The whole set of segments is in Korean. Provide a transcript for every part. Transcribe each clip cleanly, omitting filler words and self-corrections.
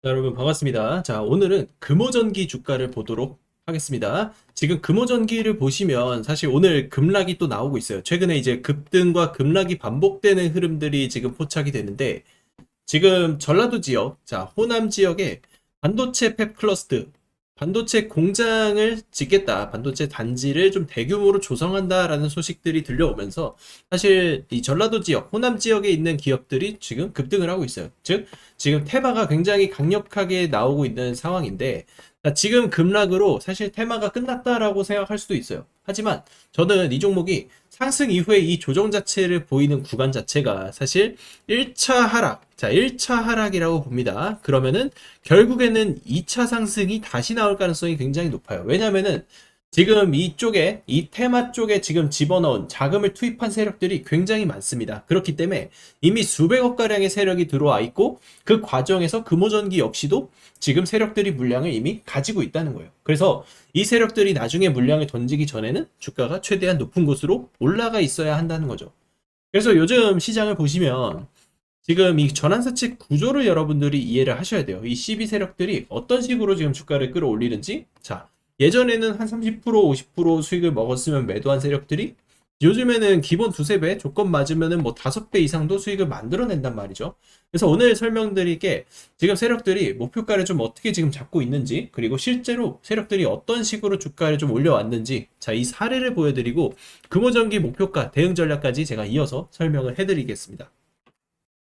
자, 여러분 반갑습니다. 자, 오늘은 금호전기 주가를 보도록 하겠습니다. 지금 금호전기를 보시면 사실 오늘 급락이 또 나오고 있어요. 최근에 이제 급등과 급락이 반복되는 흐름들이 지금 포착이 되는데 지금 전라도 지역, 자, 호남 지역에 반도체 팹 클러스터, 반도체 공장을 짓겠다, 반도체 단지를 좀 대규모로 조성한다라는 소식들이 들려오면서 사실 이 전라도 지역, 호남 지역에 있는 기업들이 지금 급등을 하고 있어요. 즉, 지금 테마가 굉장히 강력하게 나오고 있는 상황인데, 자, 지금 급락으로 사실 테마가 끝났다라고 생각할 수도 있어요. 하지만 저는 이 종목이 상승 이후에 이 조정 자체를 보이는 구간 자체가 사실 1차 하락, 자, 1차 하락이라고 봅니다. 그러면은 결국에는 2차 상승이 다시 나올 가능성이 굉장히 높아요. 왜냐면은 지금 이쪽에, 이 테마 쪽에 지금 집어넣은 자금을 투입한 세력들이 굉장히 많습니다. 그렇기 때문에 이미 수백억 가량의 세력이 들어와 있고 그 과정에서 금호전기 역시도 지금 세력들이 물량을 이미 가지고 있다는 거예요. 그래서 이 세력들이 나중에 물량을 던지기 전에는 주가가 최대한 높은 곳으로 올라가 있어야 한다는 거죠. 그래서 요즘 시장을 보시면 지금 이 전환사채 구조를 여러분들이 이해를 하셔야 돼요. 이 CB 세력들이 어떤 식으로 지금 주가를 끌어올리는지. 자, 예전에는 한 30%, 50% 수익을 먹었으면 매도한 세력들이 요즘에는 기본 두세 배, 조건 맞으면은 뭐 다섯 배 이상도 수익을 만들어낸단 말이죠. 그래서 오늘 설명드릴 게 지금 세력들이 목표가를 좀 어떻게 지금 잡고 있는지, 그리고 실제로 세력들이 어떤 식으로 주가를 좀 올려왔는지, 자, 이 사례를 보여드리고 금호전기 목표가 대응 전략까지 제가 이어서 설명을 해드리겠습니다.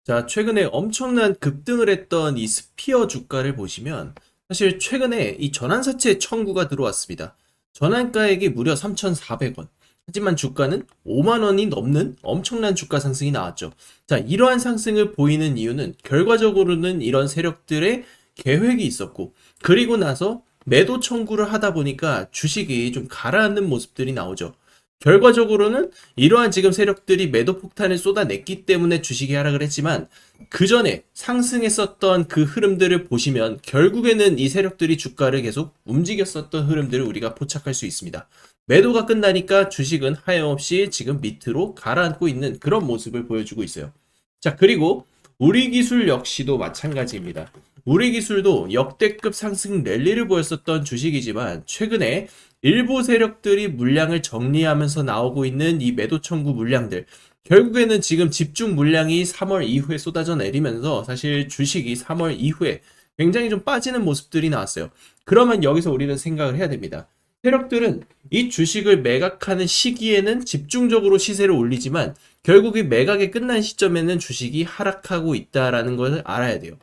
자, 최근에 엄청난 급등을 했던 이 스피어 주가를 보시면 사실 최근에 이 전환사채 청구가 들어왔습니다. 전환가액이 무려 3,400원. 하지만 주가는 5만 원이 넘는 엄청난 주가 상승이 나왔죠. 자, 이러한 상승을 보이는 이유는 결과적으로는 이런 세력들의 계획이 있었고, 그리고 나서 매도 청구를 하다 보니까 주식이 좀 가라앉는 모습들이 나오죠. 결과적으로는 이러한 지금 세력들이 매도 폭탄을 쏟아냈기 때문에 주식이 하락을 했지만 그 전에 상승했었던 그 흐름들을 보시면 결국에는 이 세력들이 주가를 계속 움직였었던 흐름들을 우리가 포착할 수 있습니다. 매도가 끝나니까 주식은 하염없이 지금 밑으로 가라앉고 있는 그런 모습을 보여주고 있어요. 자, 그리고 우리 기술 역시도 마찬가지입니다. 우리 기술도 역대급 상승 랠리를 보였었던 주식이지만 최근에 일부 세력들이 물량을 정리하면서 나오고 있는 이 매도 청구 물량들, 결국에는 지금 집중 물량이 3월 이후에 쏟아져 내리면서 사실 주식이 3월 이후에 굉장히 좀 빠지는 모습들이 나왔어요. 그러면 여기서 우리는 생각을 해야 됩니다. 세력들은 이 주식을 매각하는 시기에는 집중적으로 시세를 올리지만 결국 이 매각이 끝난 시점에는 주식이 하락하고 있다라는 것을 알아야 돼요.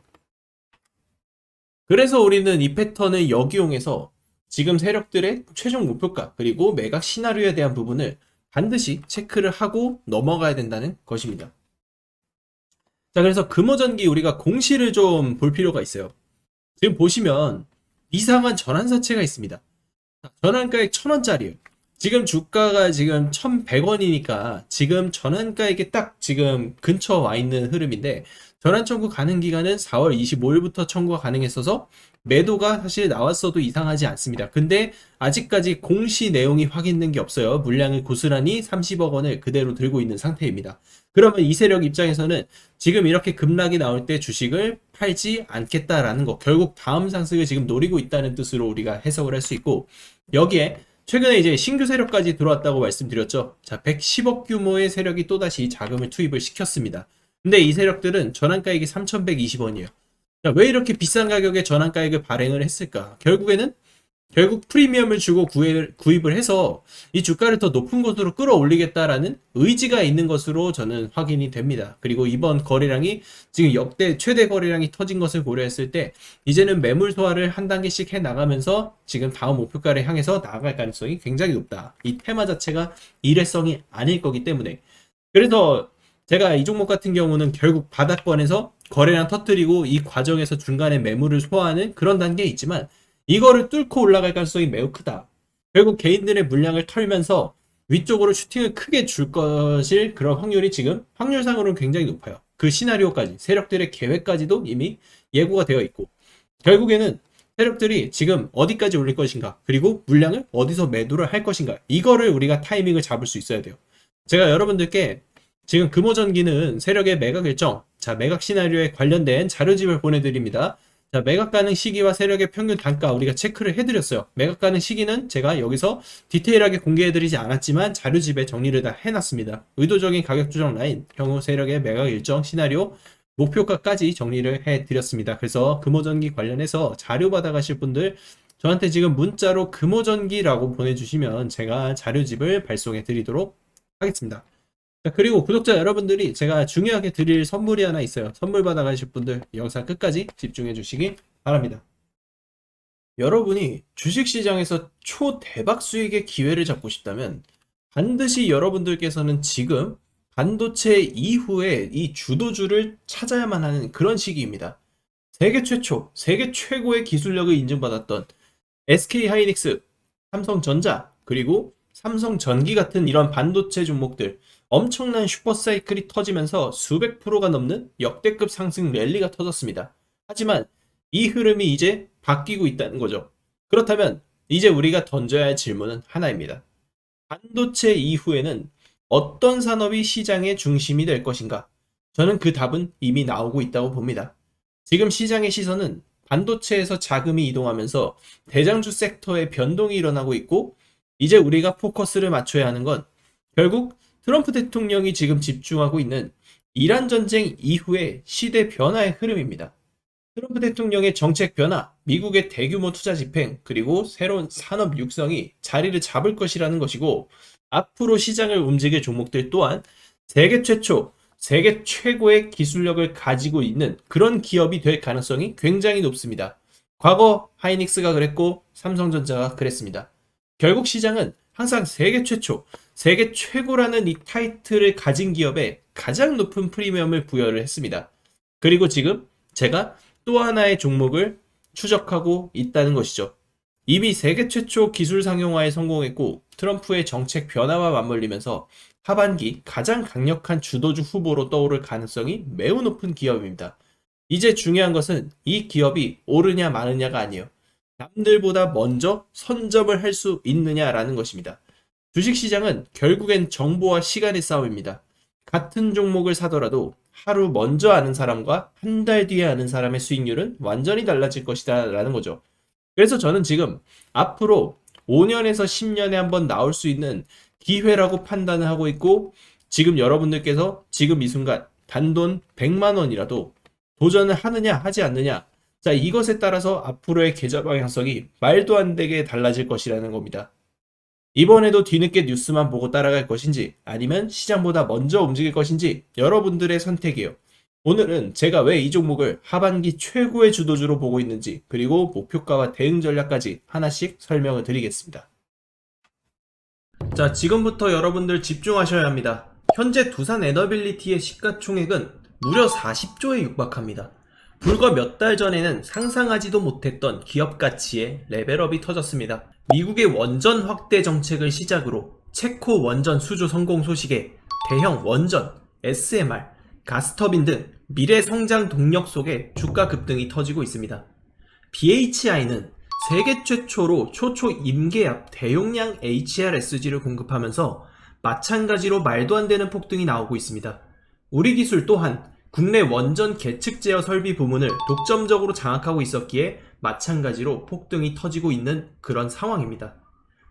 그래서 우리는 이 패턴을 역이용해서 지금 세력들의 최종 목표가 그리고 매각 시나리오에 대한 부분을 반드시 체크를 하고 넘어가야 된다는 것입니다. 자, 그래서 금호전기 우리가 공시를 좀 볼 필요가 있어요. 지금 보시면 이상한 전환사채가 있습니다. 전환가액 1,000원짜리예요. 지금 주가가 지금 1,100원이니까 지금 전환가액에 딱 지금 근처 와 있는 흐름인데 전환 청구 가능 기간은 4월 25일부터 청구가 가능했어서 매도가 사실 나왔어도 이상하지 않습니다. 근데 아직까지 공시 내용이 확인된 게 없어요. 물량을 고스란히 30억 원을 그대로 들고 있는 상태입니다. 그러면 이 세력 입장에서는 지금 이렇게 급락이 나올 때 주식을 팔지 않겠다라는 거, 결국 다음 상승을 지금 노리고 있다는 뜻으로 우리가 해석을 할 수 있고, 여기에 최근에 이제 신규 세력까지 들어왔다고 말씀드렸죠. 자, 110억 규모의 세력이 또다시 자금을 투입을 시켰습니다. 근데 이 세력들은 전환가액이 3,120원이에요. 자, 왜 이렇게 비싼 가격에 전환가액을 발행을 했을까? 결국 프리미엄을 주고 구입을 해서 이 주가를 더 높은 곳으로 끌어올리겠다라는 의지가 있는 것으로 저는 확인이 됩니다. 그리고 이번 거래량이 지금 역대 최대 거래량이 터진 것을 고려했을 때 이제는 매물 소화를 한 단계씩 해 나가면서 지금 다음 목표가를 향해서 나아갈 가능성이 굉장히 높다. 이 테마 자체가 일회성이 아닐 거기 때문에. 그래서 제가 이 종목 같은 경우는 결국 바닥권에서 거래량 터뜨리고 이 과정에서 중간에 매물을 소화하는 그런 단계에 있지만 이거를 뚫고 올라갈 가능성이 매우 크다. 결국 개인들의 물량을 털면서 위쪽으로 슈팅을 크게 줄 것일 그런 확률이 지금 확률상으로는 굉장히 높아요. 그 시나리오까지 세력들의 계획까지도 이미 예고가 되어 있고 결국에는 세력들이 지금 어디까지 올릴 것인가 그리고 물량을 어디서 매도를 할 것인가 이거를 우리가 타이밍을 잡을 수 있어야 돼요. 제가 여러분들께 지금 금호전기는 세력의 매각 일정, 자 매각 시나리오에 관련된 자료집을 보내드립니다. 자, 매각 가능 시기와 세력의 평균 단가 우리가 체크를 해드렸어요. 매각 가능 시기는 제가 여기서 디테일하게 공개해드리지 않았지만 자료집에 정리를 다 해놨습니다. 의도적인 가격 조정 라인, 경우 세력의 매각 일정, 시나리오, 목표가까지 정리를 해드렸습니다. 그래서 금호전기 관련해서 자료 받아가실 분들 저한테 지금 문자로 금호전기라고 보내주시면 제가 자료집을 발송해 드리도록 하겠습니다. 자, 그리고 구독자 여러분들이 제가 중요하게 드릴 선물이 하나 있어요. 선물 받아가실 분들 영상 끝까지 집중해 주시기 바랍니다. 여러분이 주식시장에서 초대박 수익의 기회를 잡고 싶다면 반드시 여러분들께서는 지금 반도체 이후에 이 주도주를 찾아야만 하는 그런 시기입니다. 세계 최초, 세계 최고의 기술력을 인증받았던 SK하이닉스, 삼성전자, 그리고 삼성전기 같은 이런 반도체 종목들 엄청난 슈퍼사이클이 터지면서 수백 프로가 넘는 역대급 상승 랠리가 터졌습니다. 하지만 이 흐름이 이제 바뀌고 있다는 거죠. 그렇다면 이제 우리가 던져야 할 질문은 하나입니다. 반도체 이후에는 어떤 산업이 시장의 중심이 될 것인가? 저는 그 답은 이미 나오고 있다고 봅니다. 지금 시장의 시선은 반도체에서 자금이 이동하면서 대장주 섹터의 변동이 일어나고 있고, 이제 우리가 포커스를 맞춰야 하는 건 결국 트럼프 대통령이 지금 집중하고 있는 이란 전쟁 이후의 시대 변화의 흐름입니다. 트럼프 대통령의 정책 변화, 미국의 대규모 투자 집행, 그리고 새로운 산업 육성이 자리를 잡을 것이라는 것이고, 앞으로 시장을 움직일 종목들 또한 세계 최초, 세계 최고의 기술력을 가지고 있는 그런 기업이 될 가능성이 굉장히 높습니다. 과거 하이닉스가 그랬고 삼성전자가 그랬습니다. 결국 시장은 항상 세계 최초, 세계 최고라는 이 타이틀을 가진 기업에 가장 높은 프리미엄을 부여를 했습니다. 그리고 지금 제가 또 하나의 종목을 추적하고 있다는 것이죠. 이미 세계 최초 기술 상용화에 성공했고 트럼프의 정책 변화와 맞물리면서 하반기 가장 강력한 주도주 후보로 떠오를 가능성이 매우 높은 기업입니다. 이제 중요한 것은 이 기업이 오르냐 마느냐가 아니에요. 남들보다 먼저 선점을 할 수 있느냐라는 것입니다. 주식시장은 결국엔 정보와 시간의 싸움입니다. 같은 종목을 사더라도 하루 먼저 아는 사람과 한 달 뒤에 아는 사람의 수익률은 완전히 달라질 것이다 라는 거죠. 그래서 저는 지금 앞으로 5년에서 10년에 한번 나올 수 있는 기회라고 판단을 하고 있고, 지금 여러분들께서 지금 이 순간 단돈 100만 원이라도 도전을 하느냐 하지 않느냐, 자, 이것에 따라서 앞으로의 계좌 방향성이 말도 안 되게 달라질 것이라는 겁니다. 이번에도 뒤늦게 뉴스만 보고 따라갈 것인지 아니면 시장보다 먼저 움직일 것인지 여러분들의 선택이에요. 오늘은 제가 왜 이 종목을 하반기 최고의 주도주로 보고 있는지, 그리고 목표가와 대응 전략까지 하나씩 설명을 드리겠습니다. 자, 지금부터 여러분들 집중하셔야 합니다. 현재 두산 에너빌리티의 시가총액은 무려 40조에 육박합니다. 불과 몇 달 전에는 상상하지도 못했던 기업 가치의 레벨업이 터졌습니다. 미국의 원전 확대 정책을 시작으로 체코 원전 수주 성공 소식에 대형 원전, SMR, 가스터빈 등 미래 성장 동력 속에 주가 급등이 터지고 있습니다. BHI는 세계 최초로 초초 임계압 대용량 HRSG를 공급하면서 마찬가지로 말도 안 되는 폭등이 나오고 있습니다. 우리 기술 또한 국내 원전 계측 제어 설비 부문을 독점적으로 장악하고 있었기에 마찬가지로 폭등이 터지고 있는 그런 상황입니다.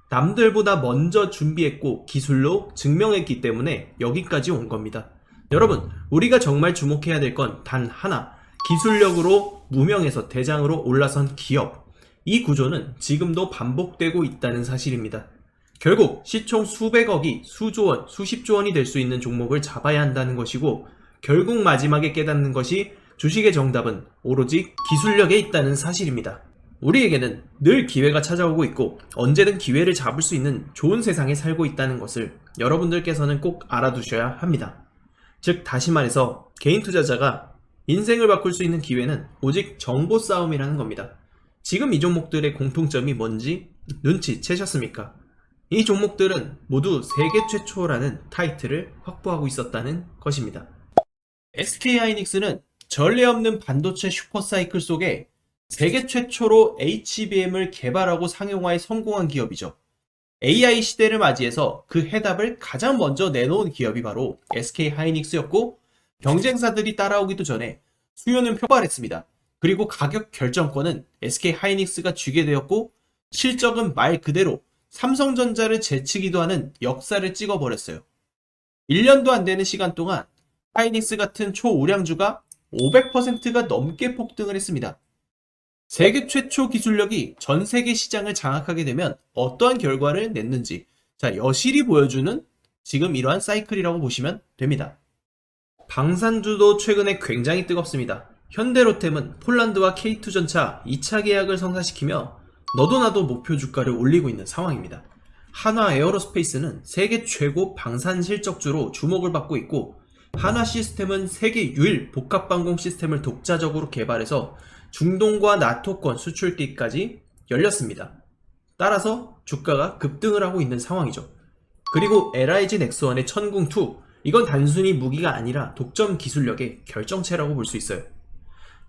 남들보다 먼저 준비했고 기술로 증명했기 때문에 여기까지 온 겁니다. 여러분, 우리가 정말 주목해야 될 건 단 하나, 기술력으로 무명에서 대장으로 올라선 기업. 이 구조는 지금도 반복되고 있다는 사실입니다. 결국 시총 수백억이 수조원, 수십조원이 될 수 있는 종목을 잡아야 한다는 것이고, 결국 마지막에 깨닫는 것이 주식의 정답은 오로지 기술력에 있다는 사실입니다. 우리에게는 늘 기회가 찾아오고 있고 언제든 기회를 잡을 수 있는 좋은 세상에 살고 있다는 것을 여러분들께서는 꼭 알아두셔야 합니다. 즉, 다시 말해서 개인 투자자가 인생을 바꿀 수 있는 기회는 오직 정보 싸움이라는 겁니다. 지금 이 종목들의 공통점이 뭔지 눈치채셨습니까? 이 종목들은 모두 세계 최초라는 타이틀을 확보하고 있었다는 것입니다. SK하이닉스는 전례 없는 반도체 슈퍼사이클 속에 세계 최초로 HBM을 개발하고 상용화에 성공한 기업이죠. AI 시대를 맞이해서 그 해답을 가장 먼저 내놓은 기업이 바로 SK하이닉스였고, 경쟁사들이 따라오기도 전에 수요는 폭발했습니다. 그리고 가격 결정권은 SK 하이닉스가 쥐게 되었고 실적은 말 그대로 삼성전자를 제치기도 하는 역사를 찍어버렸어요. 1년도 안 되는 시간 동안 하이닉스 같은 초우량주가 500%가 넘게 폭등을 했습니다. 세계 최초 기술력이 전 세계 시장을 장악하게 되면 어떠한 결과를 냈는지 자, 여실히 보여주는 지금 이러한 사이클이라고 보시면 됩니다. 방산주도 최근에 굉장히 뜨겁습니다. 현대로템은 폴란드와 K2전차 2차 계약을 성사시키며 너도 나도 목표 주가를 올리고 있는 상황입니다. 한화 에어로스페이스는 세계 최고 방산 실적주로 주목을 받고 있고 한화 시스템은 세계 유일 복합방공 시스템을 독자적으로 개발해서 중동과 나토권 수출기까지 열렸습니다. 따라서 주가가 급등을 하고 있는 상황이죠. 그리고 LIG 넥스원의 천궁2 이건 단순히 무기가 아니라 독점 기술력의 결정체라고 볼 수 있어요.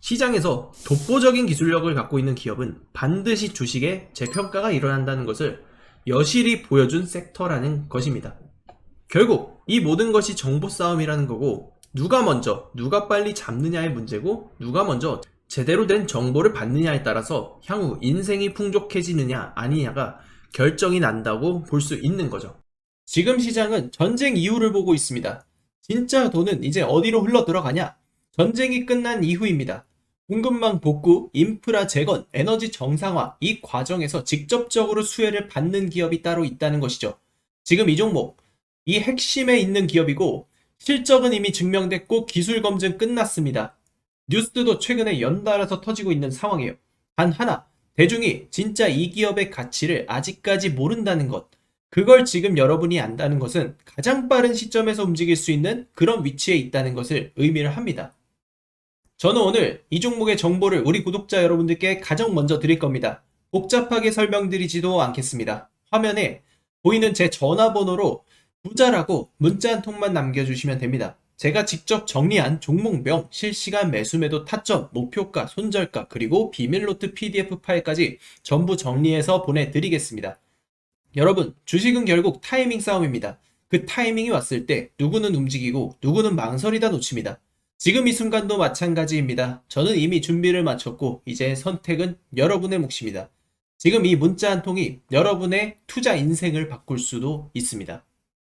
시장에서 독보적인 기술력을 갖고 있는 기업은 반드시 주식에 재평가가 일어난다는 것을 여실히 보여준 섹터라는 것입니다. 결국 이 모든 것이 정보 싸움이라는 거고 누가 먼저 누가 빨리 잡느냐의 문제고 누가 먼저 제대로 된 정보를 받느냐에 따라서 향후 인생이 풍족해지느냐 아니냐가 결정이 난다고 볼 수 있는 거죠. 지금 시장은 전쟁 이후를 보고 있습니다. 진짜 돈은 이제 어디로 흘러 들어가냐? 전쟁이 끝난 이후입니다. 공급망 복구, 인프라 재건, 에너지 정상화 이 과정에서 직접적으로 수혜를 받는 기업이 따로 있다는 것이죠. 지금 이 종목, 이 핵심에 있는 기업이고 실적은 이미 증명됐고 기술 검증 끝났습니다. 뉴스도 최근에 연달아서 터지고 있는 상황이에요. 단 하나, 대중이 진짜 이 기업의 가치를 아직까지 모른다는 것. 그걸 지금 여러분이 안다는 것은 가장 빠른 시점에서 움직일 수 있는 그런 위치에 있다는 것을 의미를 합니다. 저는 오늘 이 종목의 정보를 우리 구독자 여러분들께 가장 먼저 드릴 겁니다. 복잡하게 설명드리지도 않겠습니다. 화면에 보이는 제 전화번호로 부자라고 문자 한 통만 남겨주시면 됩니다. 제가 직접 정리한 종목명, 실시간 매수매도 타점, 목표가, 손절가, 그리고 비밀노트 PDF 파일까지 전부 정리해서 보내드리겠습니다. 여러분, 주식은 결국 타이밍 싸움입니다. 그 타이밍이 왔을 때 누구는 움직이고 누구는 망설이다 놓칩니다. 지금 이 순간도 마찬가지입니다. 저는 이미 준비를 마쳤고 이제 선택은 여러분의 몫입니다. 지금 이 문자 한 통이 여러분의 투자 인생을 바꿀 수도 있습니다.